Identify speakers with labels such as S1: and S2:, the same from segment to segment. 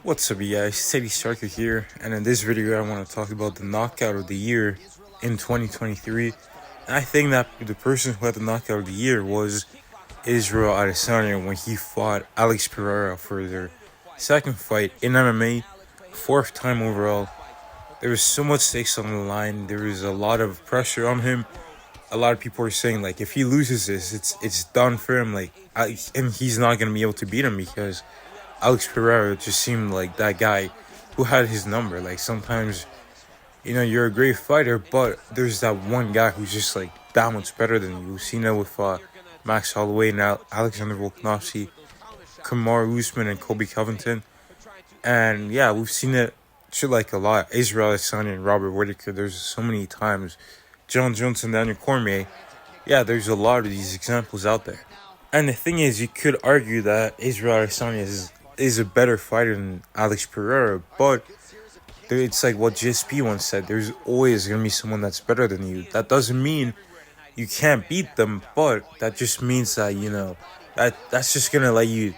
S1: What's up, you guys? City Striker here, and in this video, I want to talk about the knockout of the year in 2023. And I think that the person who had the knockout of the year was Israel Adesanya when he fought Alex Pereira for their second fight in MMA, fourth time overall. There was so much stakes on the line. There was a lot of pressure on him. A lot of people are saying like if he loses this, it's done for him. And he's not gonna be able to beat him because Alex Pereira just seemed like that guy who had his number. Like sometimes, you're a great fighter, but there's that one guy who's just like that much better than you. We've seen it with Max Holloway and Alexander Volkanovski, Kamaru Usman, and Kobe Covington. And yeah, we've seen it shit like a lot. Israel Adesanya and Robert Whittaker. There's so many times. John Jones and Daniel Cormier. Yeah, there's a lot of these examples out there. And the thing is, you could argue that Israel Adesanya is a better fighter than Alex Pereira, but it's like what GSP once said, there's always going to be someone that's better than you. That doesn't mean you can't beat them, but that just means that, that's just going to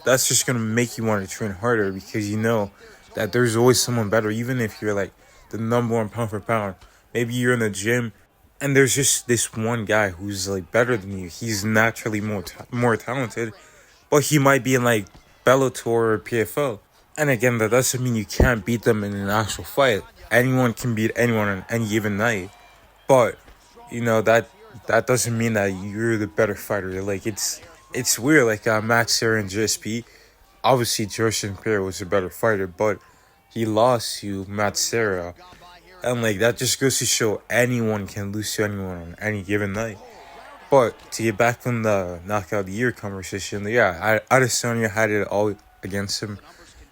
S1: that's just going to make you want to train harder because you know that there's always someone better, even if you're like the number one pound for pound. Maybe you're in the gym and there's just this one guy who's like better than you. He's naturally more talented, but he might be in like Bellator or PFL. And again, that doesn't mean you can't beat them in an actual fight. Anyone can beat anyone on any given night. But, that doesn't mean that you're the better fighter. Like, it's weird. Like, Matt Serra and GSP, obviously, George St. Pierre was a better fighter, but he lost to Matt Serra. And, like, that just goes to show anyone can lose to anyone on any given night. But to get back on the knockout of the year conversation, yeah, Adesanya had it all against him.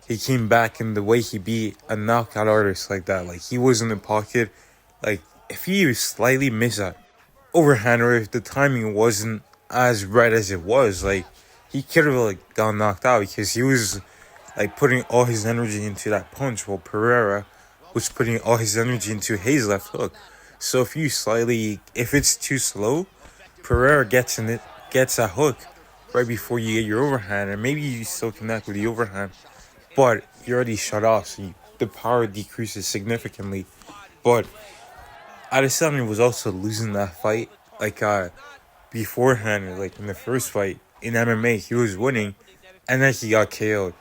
S1: He came back, and the way he beat a knockout artist like that, like he was in the pocket, like if he slightly missed that overhand or if the timing wasn't as right as it was, like he could have like got knocked out because he was like putting all his energy into that punch, while Pereira was putting all his energy into his left hook. So if it's too slow, Pereira gets a hook right before you get your overhand, and maybe you still connect with the overhand, but you're already shut off, so the power decreases significantly. But Adesanya was also losing that fight, beforehand, like in the first fight in MMA, he was winning, and then he got KO'd.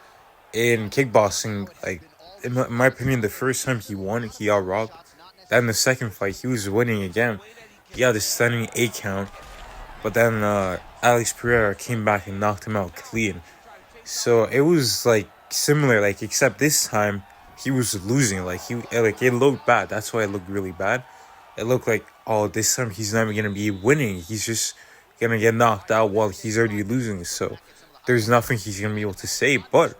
S1: In kickboxing, like in my opinion, the first time he won, he got robbed. Then the second fight, he was winning again. He had a stunning 8 count. But then Alex Pereira came back and knocked him out clean. So it was like similar, like except this time he was losing. It looked bad. That's why it looked really bad. It looked like, oh, this time he's not even gonna be winning. He's just gonna get knocked out while he's already losing. So there's nothing he's gonna be able to say. But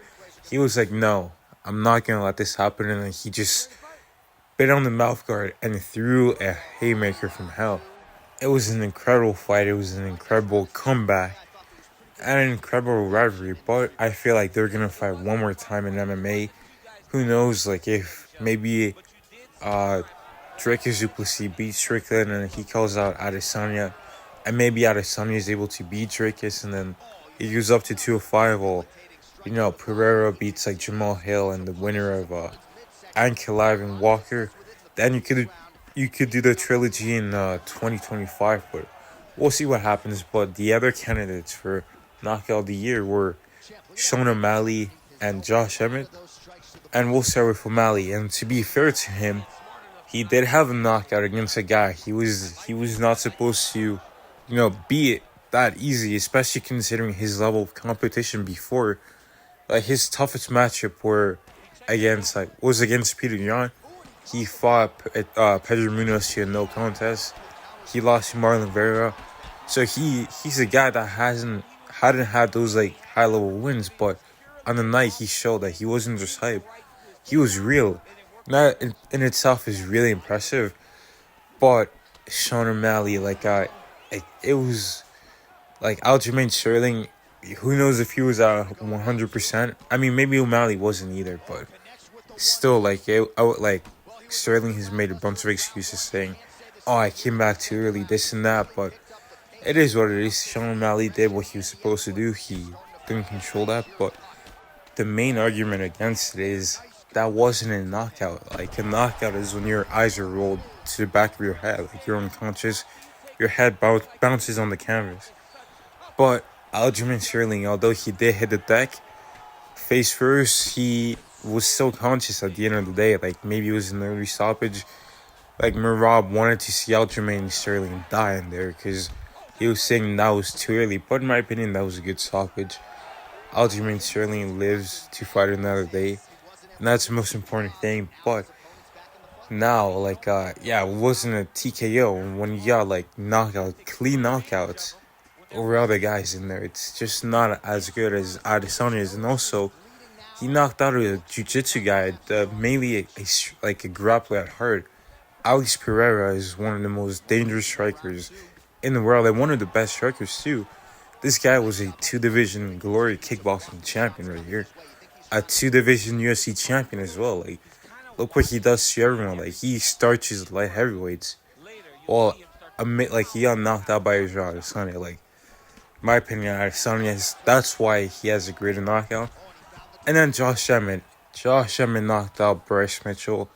S1: he was like, no, I'm not gonna let this happen. And then he just bit on the mouth guard and threw a haymaker from hell. It was an incredible fight. It was an incredible comeback and an incredible rivalry. But I feel like they're gonna fight one more time in MMA. Who knows? Like if maybe Dricus Du Plessis beats Strickland and he calls out Adesanya, and maybe Adesanya is able to beat Dricus, and then he goes up to 205. Or Pereira beats like Jamal Hill and the winner of Ankalaev and Walker. Then you could do the trilogy in 2025, but we'll see what happens. But the other candidates for knockout of the year were Sean O'Malley and Josh Emmett. And we'll start with O'Malley. And to be fair to him, he did have a knockout against a guy he was not supposed to, be it that easy, especially considering his level of competition before. Like his toughest matchup was against Peter Yan. He fought Pedro Munoz to a no contest. He lost to Marlon Vera. So he's a guy that hadn't had those like high level wins, but on the night he showed that he wasn't just hype. He was real. That in itself is really impressive. But Sean O'Malley, it was like Aljamain Sterling. Who knows if he was at 100%? I mean, maybe O'Malley wasn't either, but still, Sterling has made a bunch of excuses saying, oh, I came back too early, this and that, but it is what it is. Sean O'Malley did what he was supposed to do. He didn't control that, but the main argument against it is that wasn't a knockout. Like, a knockout is when your eyes are rolled to the back of your head, like you're unconscious, your head bounces on the canvas. But Aljamain Sterling, although he did hit the deck face first, he was still conscious at the end of the day. Like, maybe it was an early stoppage. Like, Merab wanted to see Aljamain Sterling die in there because he was saying that was too early. But in my opinion, that was a good stoppage. Aljamain Sterling lives to fight another day, and that's the most important thing. But now, like, yeah, it wasn't a TKO. When you got, like, clean knockouts over other guys in there, it's just not as good as Adesanya is. And also, he knocked out a jiu-jitsu guy, mainly like a grappler at heart. Alex Pereira is one of the most dangerous strikers in the world, and one of the best strikers too. This guy was a 2-division glory kickboxing champion right here. A 2-division UFC champion as well. Like, look what he does to everyone. Like, he starches light heavyweights. Well, like, he got knocked out by Israel Adesanya. Like, in my opinion, Adesanya that's why he has a greater knockout. And then Josh Emmett. Josh Emmett knocked out Bryce Mitchell.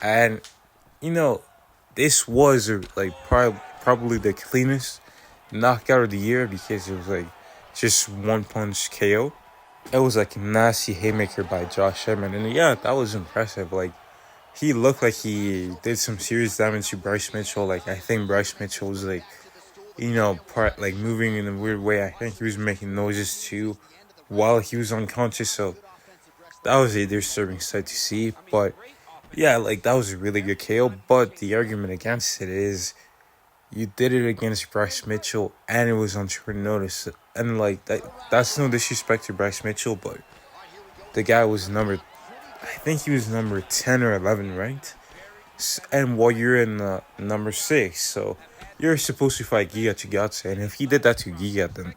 S1: And, you know, this was probably the cleanest knockout of the year because it was like just one punch KO. It was like a nasty haymaker by Josh Emmett. And yeah, that was impressive. Like, he looked like he did some serious damage to Bryce Mitchell. Like, I think Bryce Mitchell was like, moving in a weird way. I think he was making noises too while he was unconscious. So that was a disturbing sight to see. But yeah, like, that was a really good KO. But the argument against it is you did it against Bryce Mitchell and it was on short notice. And like, that's no disrespect to Bryce Mitchell, but the guy was I think he was number 10 or 11, right? And while you're in number 6, so you're supposed to fight Giga Chikadze. And if he did that to Giga, then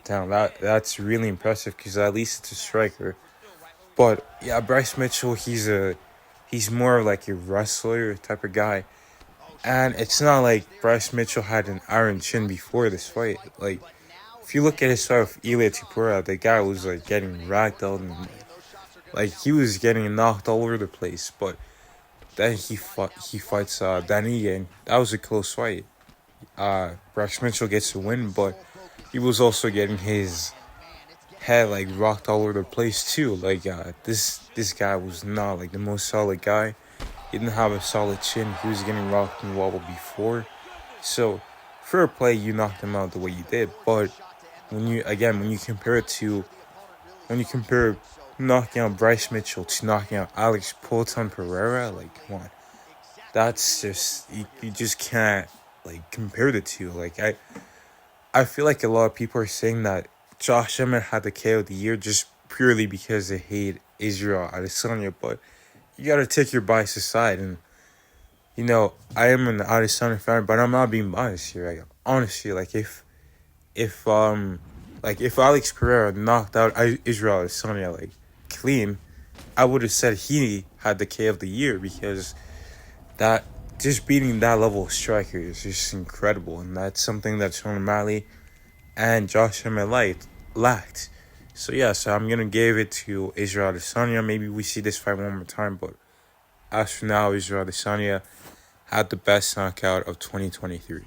S1: damn, that's really impressive because at least it's a striker. But yeah, Bryce Mitchell, he's more like a wrestler type of guy. And it's not like Bryce Mitchell had an iron chin before this fight. Like, if you look at his fight with Ilia Topuria, the guy was like getting ragdolled and like he was getting knocked all over the place. But then he fights Danny, and that was a close fight. Bryce Mitchell gets the win, but he was also getting his head like rocked all over the place too. Like, this guy was not like the most solid guy. He didn't have a solid chin. He was getting rocked and wobbled before. So, fair play, you knocked him out the way you did. But when you compare knocking out Bryce Mitchell to knocking out Alex Poulton Pereira, like, come on, that's just you just can't like compare the two. Like, I feel like a lot of people are saying that Josh Emmett had the KO of the year just purely because they hate Israel Adesanya, but you gotta take your bias aside. And I am an Adesanya fan, but I'm not being biased here. Like, honestly, like, if Alex Pereira knocked out Israel Adesanya like clean, I would have said he had the KO of the year because that just beating that level of striker is just incredible, and that's something that Sean O'Malley and Josh Emmett lacked. So yeah, so I'm gonna give it to Israel Adesanya. Maybe we see this fight one more time, but as for now, Israel Adesanya had the best knockout of 2023.